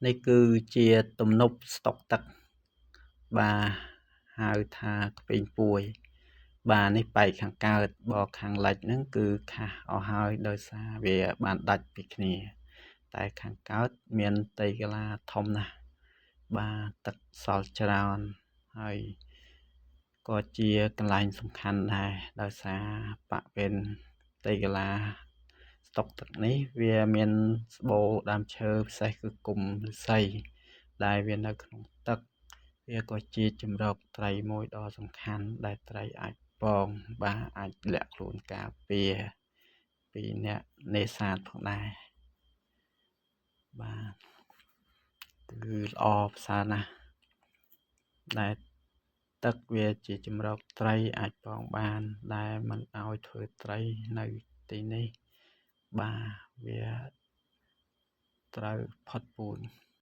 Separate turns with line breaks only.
នេះគឺជាទំនប់ស្តុកទឹកបាទហៅថាក្ពេងពួយបាទនេះបែកខាងកើតបើខាងលិចហ្នឹងគឺខាសអស់ហើយដោយសារវាបានដាច់ពីគ្នាតែខាងកើតមានដីកាឡាធំណាស់បាទទឹកសល់ច្រើនហើយក៏ជាកន្លែងសំខាន់ដែរដោយសារបរិវេណដីកាឡាស្តុកទឹកនេះវាមានស្បូរដើមឈើពិសេសគឺគុម្ពឫស្សីដែលវានៅក្នុងទឹកវាក៏ជាជម្រកត្រីមួយដ៏សំខាន់ដែលត្រីអាចពងបាទអាចលាក់ខ្លួនការពារពីអ្នកនេសាទផងដែរបាទគឺល្អប្រសើរណាស់ដែលទឹកវាជាជម្រកត្រីអាចពងបានដែលមិនឲ្យធ្វើត្រីនៅទីនេះបាទវាត្រូវផុតពូជ